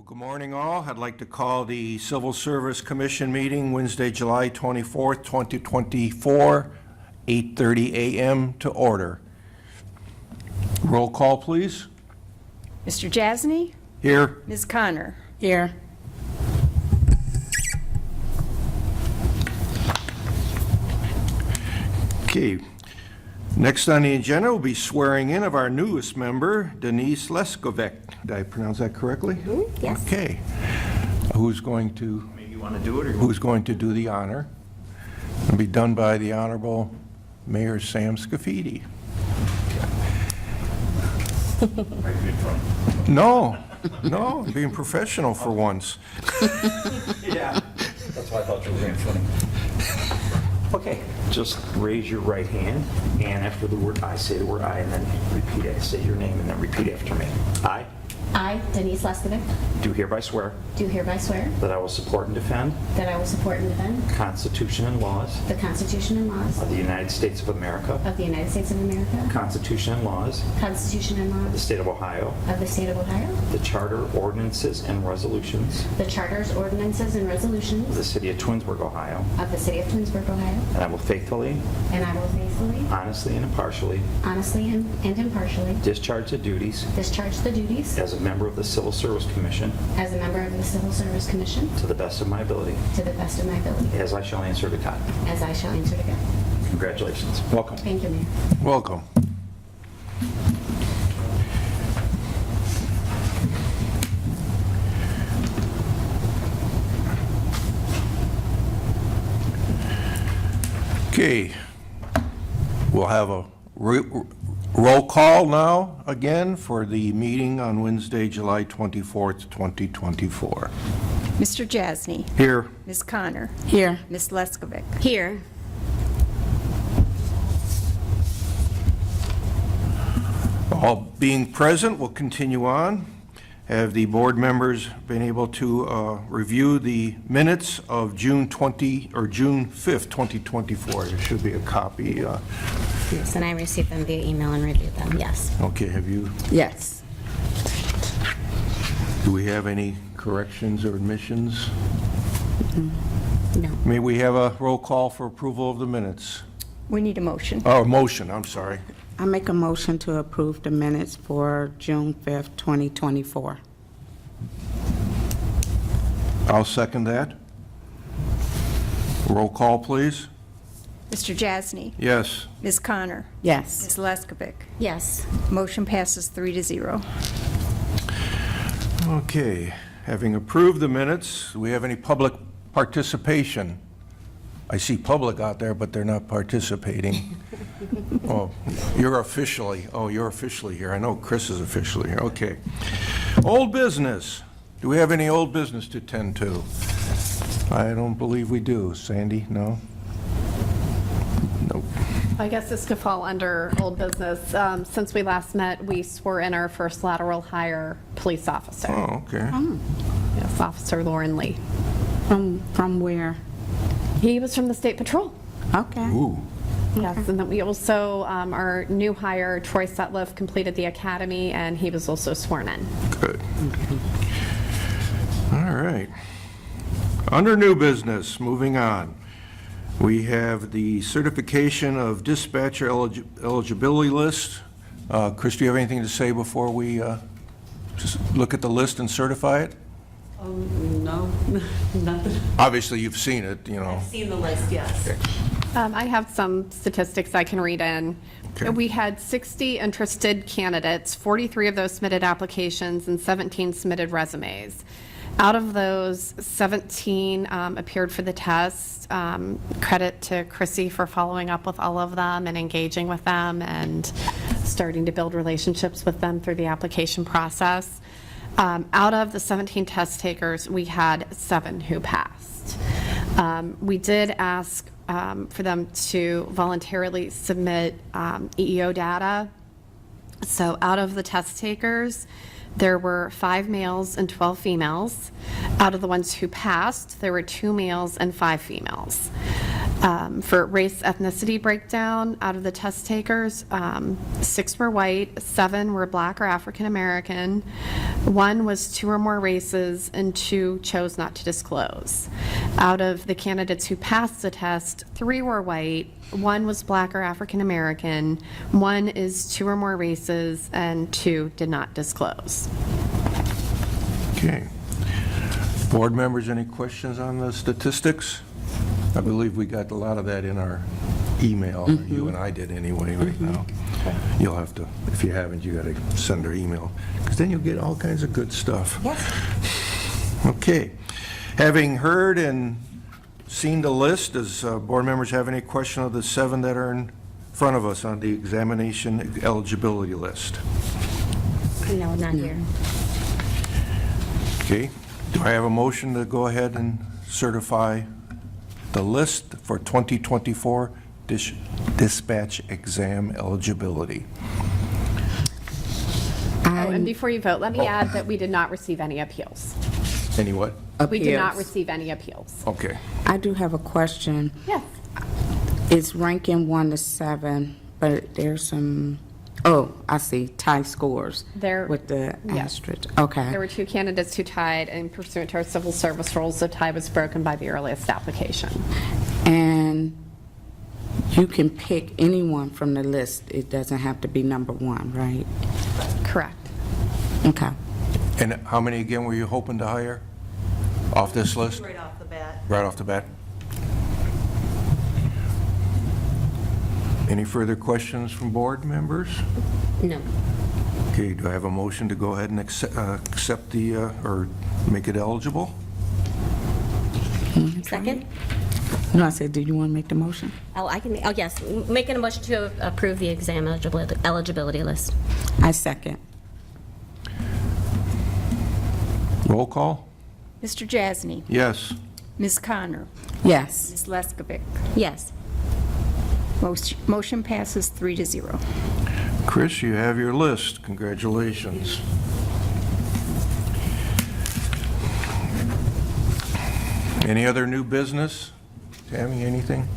Well, good morning, all. I'd like to call the Civil Service Commission meeting Wednesday, July 24th, 2024, 8:30 a.m. to order. Roll call, please. Mr. Jasny? Here. Ms. Connor? Here. Okay. Next on the agenda will be swearing in of our newest member, Denise Leskovec. Did I pronounce that correctly? Yes. Okay. Who's going to? You want to do it, or Who's going to do the honor? It'll be done by the Honorable Mayor Sam Scafidi. No, I'm being professional for once. Yeah, that's why I thought you were being funny. Okay, just raise your right hand, and after the word I, say the word I, and then repeat it. Say your name and then repeat after me. I, Denise Leskovic, Do hereby swear do hereby swear that I will support and defend that I will support and defend the Constitution and laws the Constitution and laws of the United States of America, of the United States of America, Constitution and laws Constitution and of the laws State of Ohio, of the State of Ohio, the Charter, ordinances, and resolutions the charters, ordinances, and of resolutions the City of Twinsburg, Ohio, of the City of Twinsburg, Ohio, and I will faithfully, and I will faithfully, honestly, and impartially honestly, and impartially discharge the duties discharge the duties as a member of the Civil Service Commission as a member of the Civil Service Commission to the best of my ability, to the best of my ability, as I shall answer to God. as I shall answer to God. Congratulations. Welcome. Thank you, Mayor. Welcome. Okay, we'll have a roll call now again for the meeting on Wednesday, July 24th, 2024. Mr. Jasny? Here. Ms. Connor? Here. Ms. Leskovic? Here. All being present, we'll continue on. Have the board members been able to review the minutes of June 5th, 2024? There should be a copy. Yes, and I received them via email and reviewed them, yes. Okay, have you, Yes. do we have any corrections or admissions? No. May we have a roll call for approval of the minutes? We need a motion. Oh, motion, I'm sorry. I make a motion to approve the minutes for June 5th, 2024. I'll second that. Roll call, please. Mr. Jasny? Yes. Ms. Connor? Yes. Ms. Leskovic? Yes. Motion passes 3-0. Okay, having approved the minutes, do we have any public participation? I see public out there, but they're not participating. Oh, you're officially here. I know Chris is officially here. Okay. Old business. Do we have any old business to tend to? I don't believe we do. Sandy, no? Nope. I guess this could fall under old business. Since we last met, we swore in our first lateral hire police officer. Oh, okay. Yes, Officer Lauren Lee. From where? He was from the State Patrol. Okay. Ooh. Yes, and then we also, our new hire, Troy Sutliff, completed the academy, and he was also sworn in. Good. All right. Under new business, moving on. We have the certification of dispatcher eligibility list. Chris, do you have anything to say before we just look at the list and certify it? No, nothing. Obviously, you've seen it, you know. I've seen the list, yes. I have some statistics I can read in. Okay. We had 60 interested candidates, 43 of those submitted applications, and 17 submitted resumes. Out of those, 17 appeared for the test. Credit to Chrissy for following up with all of them and engaging with them and starting to build relationships with them through the application process. Out of the 17 test takers, we had 7 who passed. We did ask for them to voluntarily submit EEO data. So out of the test takers, there were 5 males and 12 females. Out of the ones who passed, there were 2 males and 5 females. For race ethnicity breakdown, out of the test takers, 6 were white, 7 were black or African American, 1 was 2 or more races, and 2 chose not to disclose. Out of the candidates who passed the test, 3 were white, 1 was black or African American, 1 is 2 or more races, and 2 did not disclose. Okay. Board members, any questions on the statistics? I believe we got a lot of that in our email, you and I did anyway right now. You'll have to, if you haven't, you got to send our email, because then you'll get all kinds of good stuff. Okay. Having heard and seen the list, does board members have any question of the 7 that are in front of us on the examination eligibility list? No, not here. Okay. Do I have a motion to go ahead and certify the list for 2024 dispatch exam eligibility? Oh, and before you vote, let me add that we did not receive any appeals. Any what? We did not Appeals. receive any appeals. Okay. I do have a question. Yes. It's ranking 1 to 7, but there's some, I see, tie scores There- with the yes. asterisk. Okay. There were 2 candidates who tied, and pursuant to our civil service rules, the tie was broken by the earliest application. And you can pick anyone from the list. It doesn't have to be number 1, right? Correct. Okay. And how many again were you hoping to hire off this list? Right off the bat. Right off the bat? Any further questions from board members? No. Okay, do I have a motion to go ahead and accept the, or make it eligible? Second? No, I said, do you want to make the motion? Oh, yes, making a motion to approve the exam eligibility list. I second. Roll call? Mr. Jasny. Yes. Ms. Connor. Yes. Ms. Leskovic. Yes. Motion passes 3 to 0. Chris, you have your list. Congratulations. Any other new business? Tammy, anything?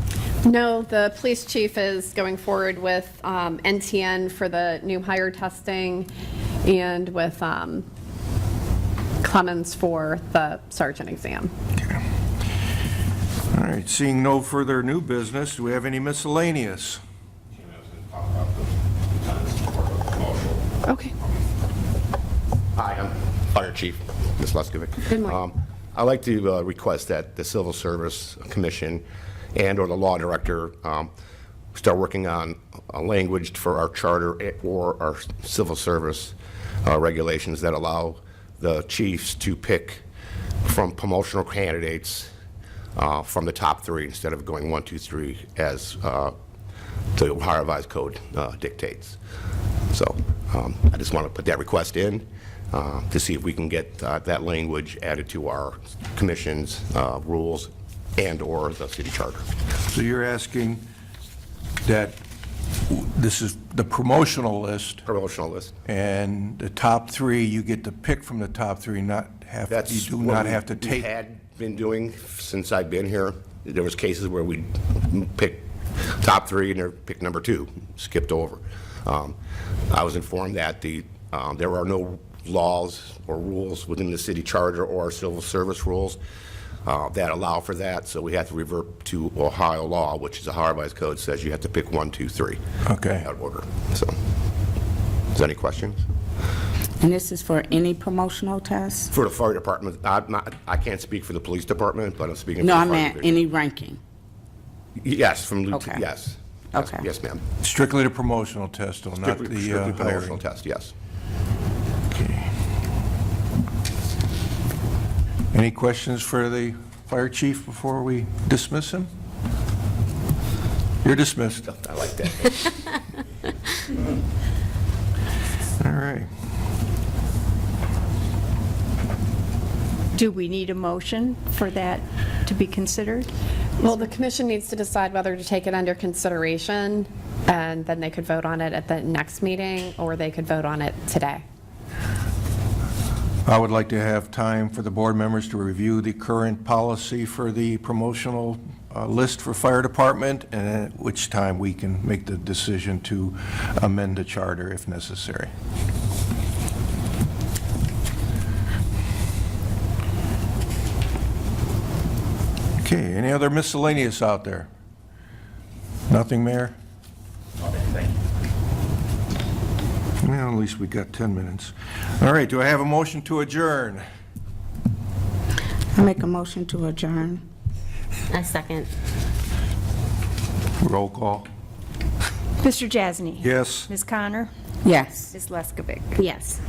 No, the police chief is going forward with NTN for the new hire testing and with Clemens for the sergeant exam. All right, seeing no further new business, do we have any miscellaneous? Okay. Hi, I'm Fire Chief, Ms. Leskovic. Good morning. I'd like to request that the Civil Service Commission and/or the law director start working on a language for our charter or our civil service regulations that allow the chiefs to pick from promotional candidates from the top 3 instead of going 1, 2, 3 as the Ohio Revised Code dictates. So I just want to put that request in to see if we can get that language added to our commission's rules and/or the city charter. So you're asking that this is the promotional list, Promotional list. and the top 3, you get to pick from the top 3, not have, you That's do what not we- have to we take. had been doing since I've been here. There was cases where we'd pick top 3 and they're pick number 2, skipped over. I was informed that there are no laws or rules within the city charter or civil service rules that allow for that, so we have to revert to Ohio law, which is the Ohio Revised Code says you have to pick 1, 2, 3. Okay. Out of order. So, is there any questions? And this is for any promotional test? For the fire department, I can't speak for the police department, but I'm speaking for No, the I fire meant division. any ranking. Yes, from Okay. yes. Okay. Yes, ma'am. Strictly the promotional test, though, not Strictly the promotional hiring. test, yes. Okay. Any questions for the fire chief before we dismiss him? You're dismissed. I like that. All right. Do we need a motion for that to be considered? Well, the commission needs to decide whether to take it under consideration, and then they could vote on it at the next meeting, or they could vote on it today. I would like to have time for the board members to review the current policy for the promotional list for fire department, and at which time we can make the decision to amend the charter if necessary. Okay, any other miscellaneous out there? Nothing, Mayor? Thank you. Well, at least we got 10 minutes. All right, do I have a motion to adjourn? I make a motion to adjourn. A second. Roll call. Mr. Jasny? Yes. Ms. Connor? Yes. Ms. Leskovic? Yes.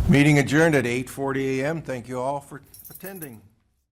Meeting adjourned at 8:40 a.m. Thank you all for attending.